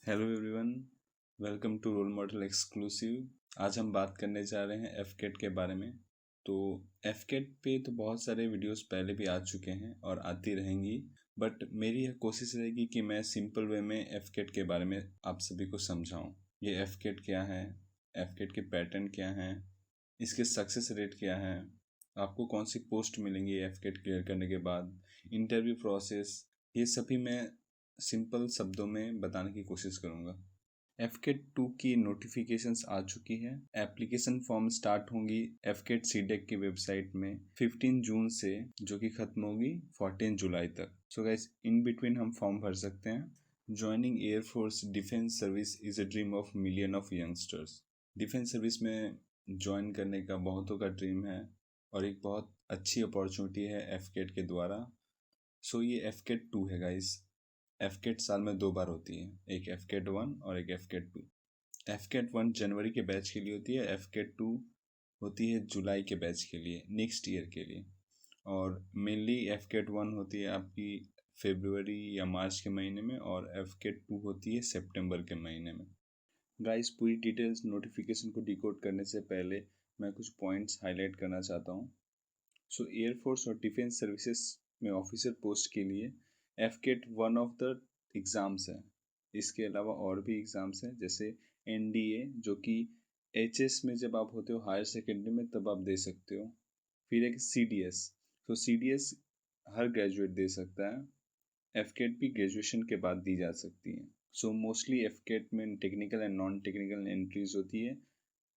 Hello everyone, welcome to role model exclusive. आज हम बात करने जा रहे हैं एफकेट के बारे में। तो एफकेट पे तो बहुत सारे वीडियोस पहले भी आ चुके हैं और आती रहेंगी, बट मेरी यह कोशिश रहेगी कि मैं सिंपल वे में एफकेट के बारे में आप सभी को समझाऊं। ये एफकेट क्या है, एफकेट के पैटर्न क्या हैं, इसके सक्सेस रेट क्या है, आपको कौन सी पोस्ट मिलेंगी एफकेट क्लियर करने के बाद, इंटरव्यू प्रोसेस, ये सभी मैं सिंपल शब्दों में बताने की कोशिश करूँगा। एफकेट 2 की नोटिफिकेशंस आ चुकी है। एप्लीकेशन फॉर्म स्टार्ट होंगी एफकेट सीडेक की वेबसाइट में 15 जून से, जो कि ख़त्म होगी 14 जुलाई तक। सो गाइस, इन बिटवीन हम फॉर्म भर सकते हैं। Joining air force defence service is a dream of million of youngsters. Defence service में ज्वाइन करने का बहुतों का ड्रीम है और एक बहुत अच्छी अपॉर्चुनिटी है एफकेट के द्वारा। सो ये एफकेट 2 है गाइस। एफकेट साल में 2 बार होती है, एक एफकेट 1 और एक एफकेट 2। एफकेट 1 जनवरी के बैच के लिए होती है, एफकेट 2 होती है जुलाई के बैच के लिए, नेक्स्ट ईयर के लिए। और मेनली एफकेट 1 होती है आपकी फरवरी या मार्च के महीने में और एफकेट 2 होती है सितंबर के महीने में। गाइस, पूरी डिटेल्स नोटिफिकेशन को डिकोड करने से पहले मैं कुछ पॉइंट्स हाईलाइट करना चाहता हूँ। सो एयरफोर्स और डिफेंस सर्विसेज में ऑफिसर पोस्ट के लिए एफकेट वन ऑफ द एग्ज़ाम्स है। इसके अलावा और भी एग्ज़ाम्स हैं, जैसे एनडीए, जो कि एचएस में जब आप होते हो हायर सेकेंडरी में तब आप दे सकते हो। फिर एक सीडीएस, तो सीडीएस हर ग्रेजुएट दे सकता है। एफकेट भी ग्रेजुएशन के बाद दी जा सकती है। सो मोस्टली एफकेट में technical and non technical entries होती है,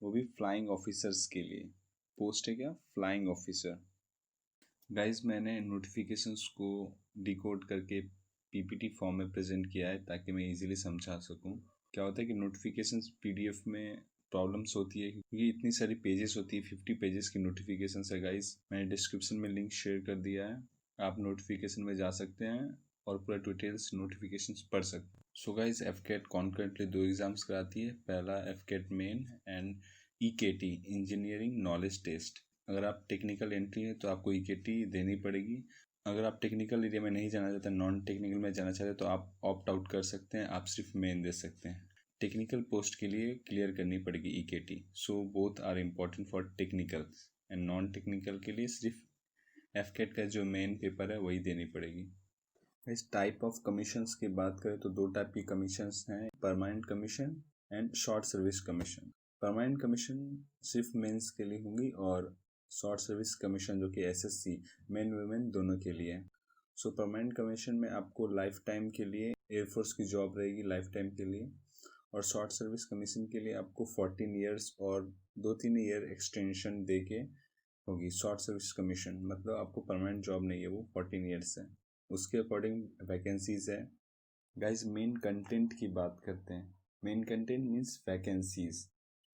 वो भी फ्लाइंग ऑफिसर्स के लिए। पोस्ट है क्या? Flying officer. गाइस, मैंने नोटिफिकेशंस को डिकोड करके पीपीटी फॉर्म में प्रेजेंट किया है ताकि मैं इजीली समझा सकूं। क्या होता है कि नोटिफिकेशंस पीडीएफ में प्रॉब्लम्स होती है क्योंकि इतनी सारी पेजेस होती है, 50 पेजेस की नोटिफिकेशंस है गाइस। मैंने डिस्क्रिप्शन में लिंक शेयर कर दिया है, आप नोटिफिकेशन में जा सकते हैं और पूरा डिटेल्स नोटिफिकेशंस पढ़ सकते हैं। So guys, AFCAT concurrently 2 exams कराती है। पहला AFCAT main and EKT, engineering knowledge test. अगर आप टेक्निकल एंट्री है तो आपको ईकेटी देनी पड़ेगी। अगर आप टेक्निकल एरिया में नहीं जाना चाहते, नॉन टेक्निकल में जाना चाहते तो आप ऑप्ट आउट कर सकते हैं, आप सिर्फ मेन दे सकते हैं। टेक्निकल पोस्ट के लिए क्लियर करनी पड़ेगी EKT. So both are important for technical and non technical के लिए सिर्फ एफकेट का जो मेन पेपर है वही देनी पड़ेगी। इस टाइप ऑफ कमीशंस की बात करें तो 2 टाइप की कमीशंस हैं, permanent commission and short service commission. Permanent commission सिर्फ मेंस के लिए होंगी और शॉर्ट सर्विस कमीशन जो कि एसएससी, मेन वुमेन दोनों के लिए है। सो परमानेंट कमीशन में आपको लाइफ टाइम के लिए एयरफोर्स की जॉब रहेगी, लाइफ टाइम के लिए। और शॉर्ट सर्विस कमीशन के लिए आपको 14 ईयर्स और 2-3 ईयर एक्सटेंशन दे के होगी शॉर्ट सर्विस कमीशन। मतलब आपको परमानेंट जॉब नहीं है, वो 14 ईयर्स है, उसके अकॉर्डिंग वैकेंसीज है। गाइज, मेन कंटेंट की बात करते हैं। Main content means vacancies.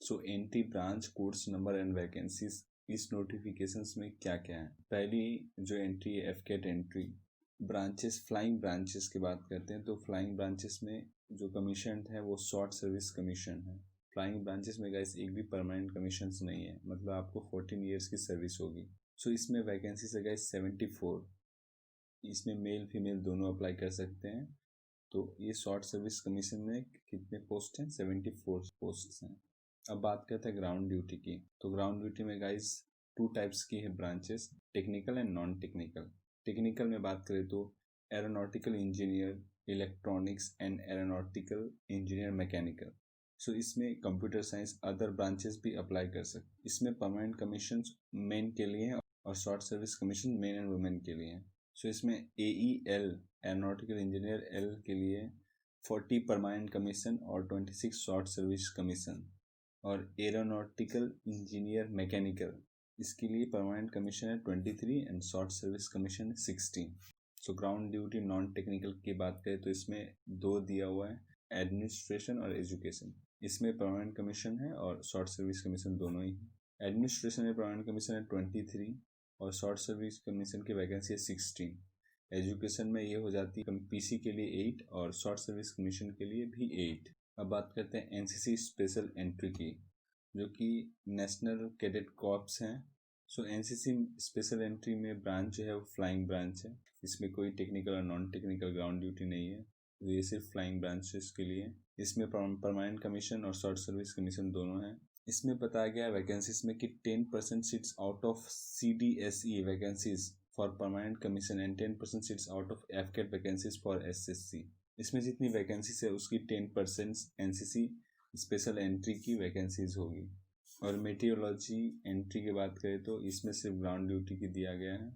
So entry, branch, course number and vacancies इस नोटिफिकेशंस में क्या क्या है। पहली जो एंट्री है एफकेट एंट्री। ब्रांचेस, फ्लाइंग ब्रांचेस की बात करते हैं तो फ्लाइंग ब्रांचेस में जो कमीशन है वो शॉर्ट सर्विस कमीशन है। फ्लाइंग ब्रांचेस में गाइस एक भी परमानेंट कमीशन नहीं है, मतलब आपको 14 ईयर्स की सर्विस होगी। सो इसमें वैकेंसी है गाइस 74। इसमें मेल फीमेल दोनों अप्लाई कर सकते हैं। तो ये शॉर्ट सर्विस कमीशन में कितने पोस्ट हैं? 74 पोस्ट हैं। अब बात करते हैं ग्राउंड ड्यूटी की। तो ग्राउंड ड्यूटी में गाइस 2 टाइप्स की है branches, technical and non technical. टेक्निकल में बात करें तो aeronautical engineer, electronics and aeronautical engineer, mechanical. So इसमें कंप्यूटर साइंस, अदर ब्रांचेस भी अप्लाई कर सकते। इसमें परमानेंट कमीशन मेन के लिए हैं और short service commission main and women के लिए हैं। सो इसमें AEL, एरोनॉटिकल इंजीनियर एल के लिए 40 परमानेंट कमीशन और 26 शॉर्ट सर्विस कमीशन। और एरोनॉटिकल इंजीनियर मैकेनिकल, इसके लिए परमानेंट कमीशन है 23 and short service commission 16। So ground duty non technical की बात करें तो इसमें 2 दिया हुआ है, एडमिनिस्ट्रेशन और एजुकेशन। इसमें परमानेंट कमीशन है और शॉर्ट सर्विस कमीशन दोनों ही है। एडमिनिस्ट्रेशन में परमानेंट कमीशन है 23 और शॉर्ट सर्विस कमीशन की वैकेंसी है 16। एजुकेशन में ये हो जाती है पीसी के लिए 8 और शॉर्ट सर्विस कमीशन के लिए भी 8। अब बात करते हैं एनसीसी स्पेशल एंट्री की, जो कि नेशनल कैडेट कॉर्प्स हैं। सो एनसीसी स्पेशल एंट्री में ब्रांच जो है वो फ्लाइंग ब्रांच है। इसमें कोई टेक्निकल और नॉन टेक्निकल ग्राउंड ड्यूटी नहीं है, तो ये सिर्फ फ्लाइंग ब्रांचेस के लिए। इसमें परमानेंट कमीशन और शॉर्ट सर्विस कमीशन दोनों हैं। इसमें बताया गया है वैकेंसीज में कि 10% seats out of CDSE vacancies for permanent commission and 10% seats out of FCAT vacancies for SSC। इसमें जितनी वैकेंसीज है उसकी 10% NCC स्पेशल एंट्री की वैकेंसीज होगी। और मेटीरियोलॉजी एंट्री की बात करें तो इसमें सिर्फ ग्राउंड ड्यूटी की दिया गया है,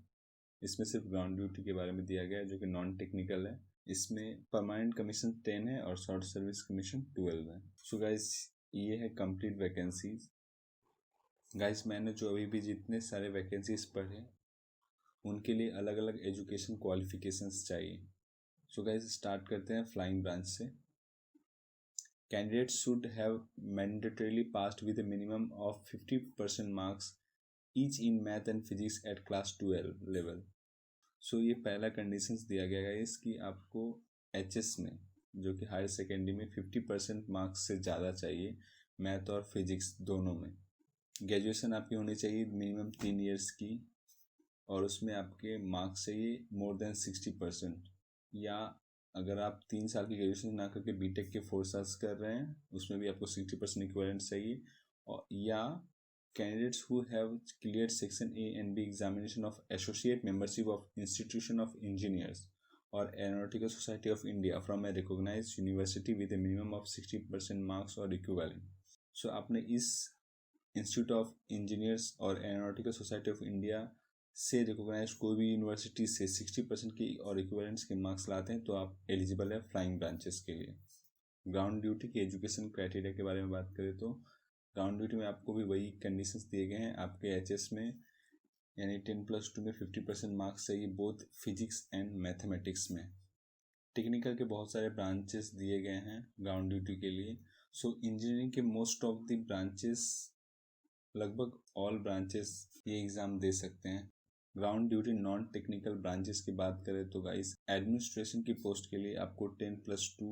इसमें सिर्फ ग्राउंड ड्यूटी के बारे में दिया गया है जो कि नॉन टेक्निकल है। इसमें परमानेंट कमीशन 10 है और शॉर्ट सर्विस कमीशन 12 है। सो गाइस ये है कंप्लीट वैकेंसीज। गाइस मैंने जो अभी भी जितने सारे वैकेंसीज पढ़े उनके लिए अलग अलग एजुकेशन क्वालिफिकेशंस चाहिए। सो गाइस स्टार्ट करते हैं फ्लाइंग ब्रांच से। Candidates should have mandatorily passed with a minimum of 50% marks each in math and physics at class 12 level. सो ये पहला कंडीशंस दिया गया है इसकी आपको HS में जो कि हायर सेकेंडरी में 50% मार्क्स से ज़्यादा चाहिए मैथ और फिजिक्स दोनों में। ग्रेजुएशन आपकी होनी चाहिए मिनिमम 3 इयर्स की और उसमें आपके मार्क्स चाहिए मोर देन 60%। या अगर आप 3 साल की ग्रेजुएशन ना करके बीटेक के 4 साल्स कर रहे हैं उसमें भी आपको 60% इक्विवेलेंट चाहिए। और या candidates who have cleared section A and B examination of associate membership of Institution of Engineers or Aeronautical Society of India from a recognized university with a minimum of 60% marks or equivalent. So आपने इस institute of engineers और aeronautical society of India से recognise कोई भी university से 60% की और equivalents के मार्क्स लाते हैं तो आप एलिजिबल है फ्लाइंग ब्रांचेस के लिए। ग्राउंड ड्यूटी के एजुकेशन क्राइटेरिया के बारे में बात करें तो ग्राउंड ड्यूटी में आपको भी वही कंडीशंस दिए गए हैं आपके HS में, यानी 10+2 में 50% मार्क्स चाहिए बोथ फिजिक्स एंड मैथमेटिक्स में। टेक्निकल के बहुत सारे ब्रांचेस दिए गए हैं ग्राउंड ड्यूटी के लिए। सो इंजीनियरिंग के मोस्ट ऑफ द ब्रांचेस लगभग ऑल ब्रांचेस ये एग्ज़ाम दे सकते हैं। Ground duty non technical branches की बात करें तो गाइस एडमिनिस्ट्रेशन की पोस्ट के लिए आपको 10+2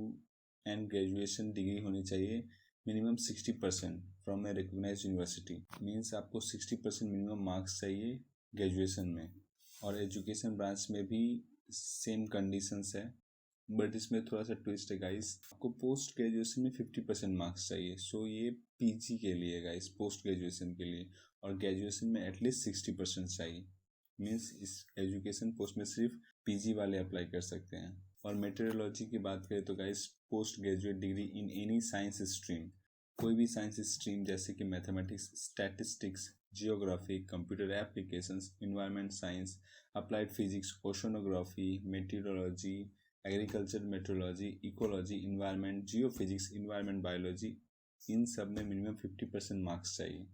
एंड ग्रेजुएशन डिग्री होनी चाहिए minimum 60% from a recognised university. Means आपको 60% मिनिमम मार्क्स चाहिए ग्रेजुएशन में। और एजुकेशन ब्रांच में भी सेम कंडीशंस है बट इसमें थोड़ा सा ट्विस्ट है गाइस, आपको पोस्ट ग्रेजुएशन में 50% मार्क्स चाहिए। सो ये PG के लिए गाइस पोस्ट ग्रेजुएशन के लिए, और ग्रेजुएशन में एटलीस्ट 60% चाहिए। मीन्स इस एजुकेशन पोस्ट में सिर्फ PG वाले अप्लाई कर सकते हैं। और मेटेरियोलॉजी की बात करें तो guys post graduate degree in any science stream, कोई भी साइंस स्ट्रीम जैसे कि mathematics, statistics, geography, computer applications, environment science, applied physics, oceanography, meteorology, agriculture, metrology, ecology, environment, geophysics, environment biology, इन सब में मिनिमम 50% मार्क्स चाहिए।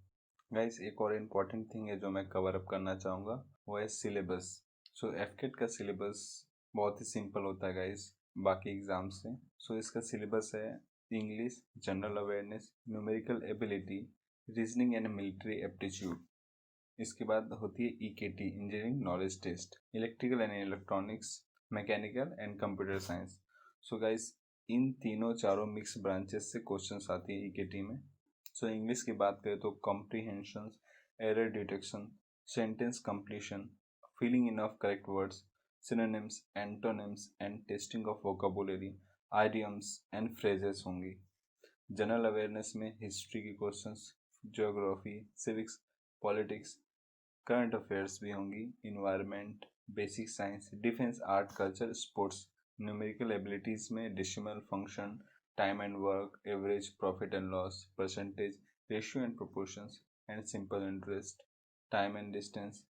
गाइस एक और इम्पॉर्टेंट थिंग है जो मैं कवर अप करना चाहूँगा वो है सिलेबस। सो FCAT का सिलेबस बहुत ही सिंपल होता है गाइस बाकी एग्ज़ाम से। सो इसका सिलेबस है English, general awareness, numerical ability, reasoning and military aptitude. इसके बाद होती है EKT engineering knowledge test, electrical and electronics, mechanical and computer science. So guys इन चारों मिक्स ब्रांचेस से क्वेश्चंस आती है EKT में। सो इंग्लिश की बात करें तो comprehension, error detection, sentence completion, filling in of correct words, synonyms, antonyms and testing of vocabulary, idioms and phrases होंगी। जनरल अवेयरनेस में हिस्ट्री की questions, geography, civics, politics, current affairs भी होंगी, environment, basic science, defence, art, culture, sports. Numerical abilities में decimal, function, time and work, average, profit and loss, percentage, ratio and proportions and simple interest, time and distance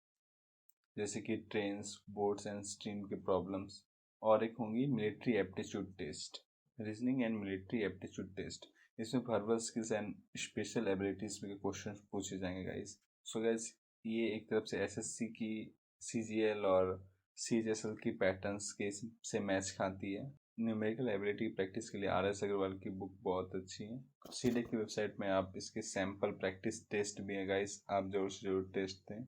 जैसे कि trains, boats and stream के problems. और एक होंगी military aptitude test, reasoning and military aptitude test. इसमें verbal skills and spatial abilities में question पूछे जाएंगे गाइस। सो गाइस ये एक तरफ से SSC की CGL और CHSL की पैटर्न्स के से मैच खाती है। न्यूमेरिकल एबिलिटी प्रैक्टिस के लिए RS अग्रवाल की बुक बहुत अच्छी है। CDEC की वेबसाइट में आप इसके सैम्पल प्रैक्टिस टेस्ट भी है गाइस, आप ज़रूर से ज़रूर टेस्ट दें।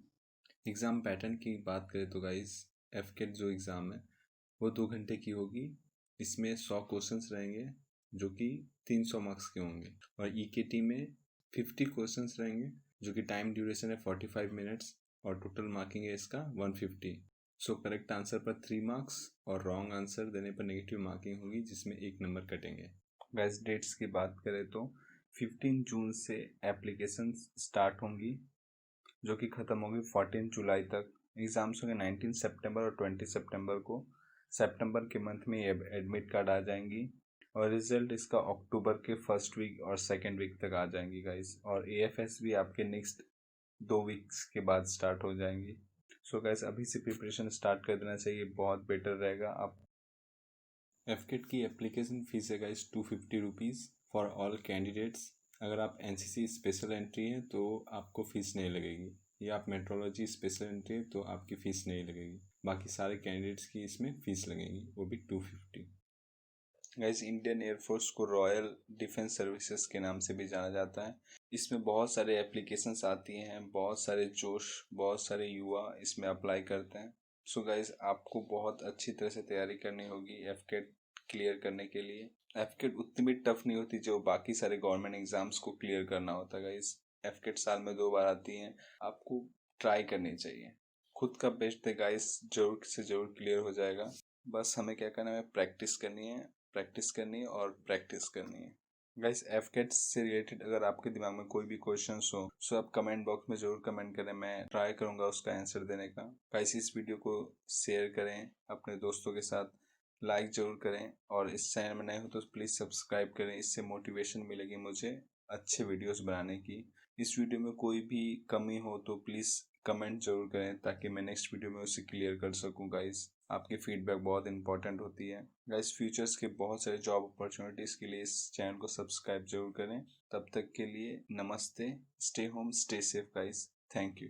एग्ज़ाम पैटर्न की बात करें तो गाइस FCAT जो एग्ज़ाम है वो 2 घंटे की होगी। इसमें 100 क्वेश्चंस रहेंगे जो कि 300 मार्क्स के होंगे। और EKT में 50 क्वेश्चंस रहेंगे जो कि टाइम ड्यूरेशन है 45 मिनट्स और टोटल मार्किंग है इसका 150। सो करेक्ट आंसर पर 3 मार्क्स और रॉन्ग आंसर देने पर नेगेटिव मार्किंग होगी जिसमें 1 नंबर कटेंगे। गाइस डेट्स की बात करें तो 15 जून से एप्लीकेशन स्टार्ट होंगी जो कि ख़त्म होगी 14 जुलाई तक। एग्ज़ाम्स होंगे 19 सितंबर और 20 सितंबर को। सितंबर के मंथ में ये एडमिट कार्ड आ जाएंगी और रिज़ल्ट इसका अक्टूबर के फर्स्ट वीक और सेकेंड वीक तक आ जाएंगी गाइस। और एएफएस भी आपके नेक्स्ट 2 वीक्स के बाद स्टार्ट हो जाएंगी। सो गाइस अभी से प्रिपरेशन स्टार्ट कर देना चाहिए, बहुत बेटर रहेगा। आप एफकेट की एप्लीकेशन फ़ीस है guys 250 rupees for all candidates. अगर आप एनसीसी स्पेशल एंट्री हैं तो आपको फ़ीस नहीं लगेगी, या आप मेट्रोलॉजी स्पेशल एंट्री है तो आपकी फ़ीस नहीं लगेगी। बाकी सारे कैंडिडेट्स की इसमें फ़ीस लगेगी, वो भी 250। गाइस इंडियन एयरफोर्स को रॉयल डिफेंस सर्विसेज के नाम से भी जाना जाता है। इसमें बहुत सारे एप्लीकेशंस आती हैं, बहुत सारे जोश, बहुत सारे युवा इसमें अप्लाई करते हैं। सो गाइस आपको बहुत अच्छी तरह से तैयारी करनी होगी एफकेट क्लियर करने के लिए। एफकेट उतनी भी टफ नहीं होती जो बाकी सारे गवर्नमेंट एग्जाम्स को क्लियर करना होता है गाइस। एफकेट साल में 2 बार आती है, आपको ट्राई करनी चाहिए। खुद का बेस्ट है गाइस, जरूर से जरूर क्लियर हो जाएगा। बस हमें क्या करना है, प्रैक्टिस करनी है, प्रैक्टिस करनी है और प्रैक्टिस करनी है। गाइस एफकेट से रिलेटेड अगर आपके दिमाग में कोई भी क्वेश्चंस हो सो आप कमेंट बॉक्स में ज़रूर कमेंट करें, मैं ट्राई करूंगा उसका आंसर देने का। गाइस इस वीडियो को शेयर करें अपने दोस्तों के साथ, लाइक ज़रूर करें और इस चैनल में नए हो तो प्लीज़ सब्सक्राइब करें। इससे मोटिवेशन मिलेगी मुझे अच्छे वीडियोस बनाने की। इस वीडियो में कोई भी कमी हो तो प्लीज़ कमेंट जरूर करें ताकि मैं नेक्स्ट वीडियो में उसे क्लियर कर सकूं। गाइस आपकी फीडबैक बहुत इंपॉर्टेंट होती है। गाइस फ्यूचर्स के बहुत सारे जॉब अपॉर्चुनिटीज़ के लिए इस चैनल को सब्सक्राइब जरूर करें। तब तक के लिए नमस्ते, stay home, stay safe guys, thank you.